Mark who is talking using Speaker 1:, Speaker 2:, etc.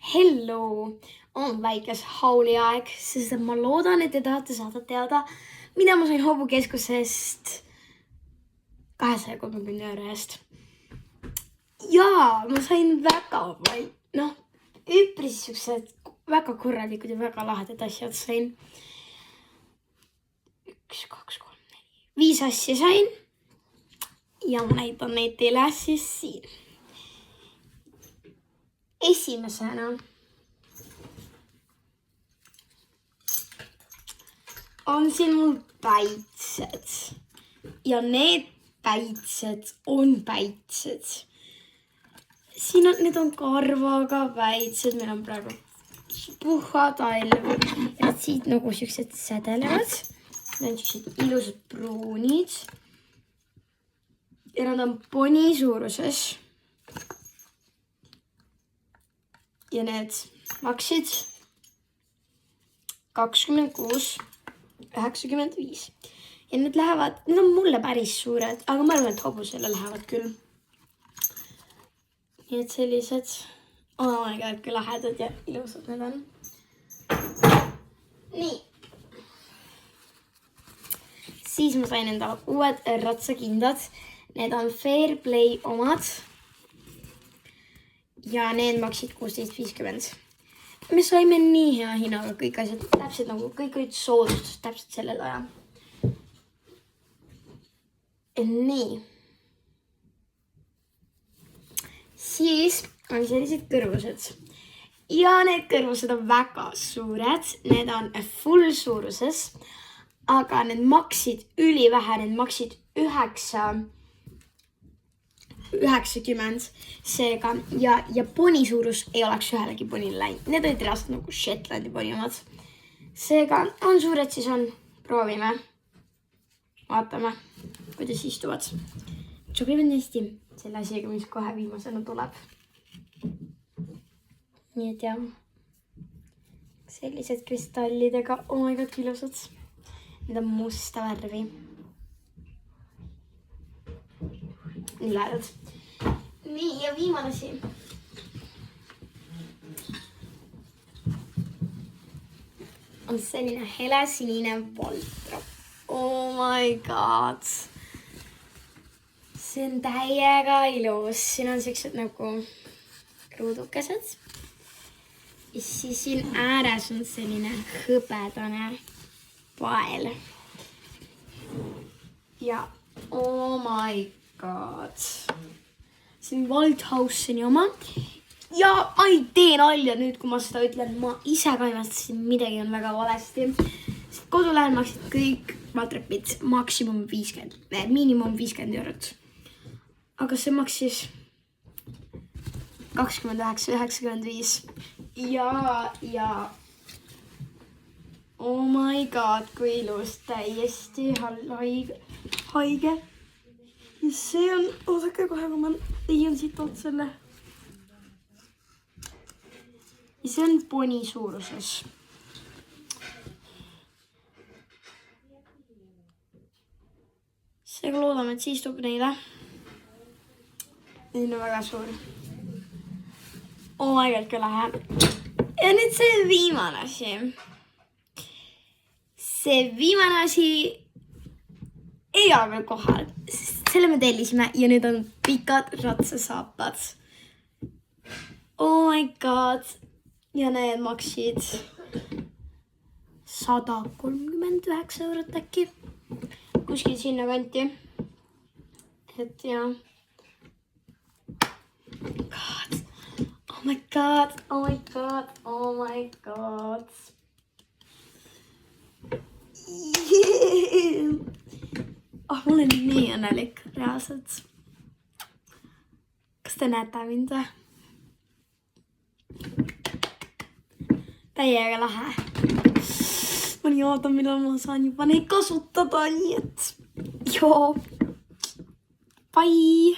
Speaker 1: Hello! On väikes hauliaeg, sest ma loodan, et te tahate saada teada, mida ma sain hobukeskusest 230 € eest. Jaa, ma sain väga palju, üpris siuksed väga korralikud ja väga lahedad asjad sain. 1, 2, 3, 4, 5 asja sain. Ja ma näitan neid teile siis siin. Esimesena on siin mul päitsed. Ja need päitsed on päitsed. Siin on, need on karvaga päitsed. Meil on praegu puha talv. Ja siit nagu siuksed sädelevad. Need on siuksed ilusad pruunid. Ja nad on poni suuruses. Ja need maksid 26,95. Ja need on mulle päris suured, aga ma arvan, et hobusele lähevad küll. Nii et sellised, oh my god, kui lahedad ja ilusad need on. Nii. Siis ma sain endale uued ratsakindad. Need on Fairplay omad. Ja need maksid 16,50. Me saime nii hea hinnaga kõik asjad, täpselt nagu kõik olid soodustus täpselt sellel ajal. Nii. Siis on sellised kõrvused. Ja need kõrvused on väga suured. Need on full suuruses. Aga need maksid ülivähe, need maksid 90 seega ja poni suurus ei oleks ühelegi ponile läinud. Need olid reaalselt nagu Shetlandi poni omad. Seega on suured, siis on. Proovime. Vaatame, kuidas istuvad. Sobivad hästi selle asjaga, mis kohe viimasena tuleb. Nii et jah. Sellised kristallidega. Oh my god, ilusad. Need on musta värvi. Nii lähedad. Nii, ja viimane asi. On selline helesinine valtrap. Oh my god. See on täiega ilus. Siin on sellised nagu ruudukesed. Ja siis siin ääres on selline hõbedane pael. Ja oh my god. See on Waldhauseni oma. Ja ma ei tee nalja nüüd, kui ma seda ütlen. Ma ise ka imastasin, midagi on väga valesti. Kodulehel maksid kõik valtrapid miinimum 50 €. Aga see maksis 29,95. Ja oh my god, kui ilus, täiesti haige. Ja see on, oodake kohe, kui ma tegin siit oot selle. Ja see on poni suuruses. Seega loodame, et siis tuleb neile. Need on väga suur. Oh my god, kui lahe. Ja nüüd see viimane asi. See viimane asi ei ole veel kohal. Selle me tellisime ja need on pikad ratsasaapad. Oh my god. Ja need maksid 139 € äkki. Kuskil sinna kanti. Et jah. God. Oh my god. Oh my god. Oh my god. Yeah. Oh, ma olen nii õnnelik, reaalselt. Kas te näete mind või? Täiega lahe. Ma nii ootan, millal ma saan juba neid kasutada, nii et joo. Bye!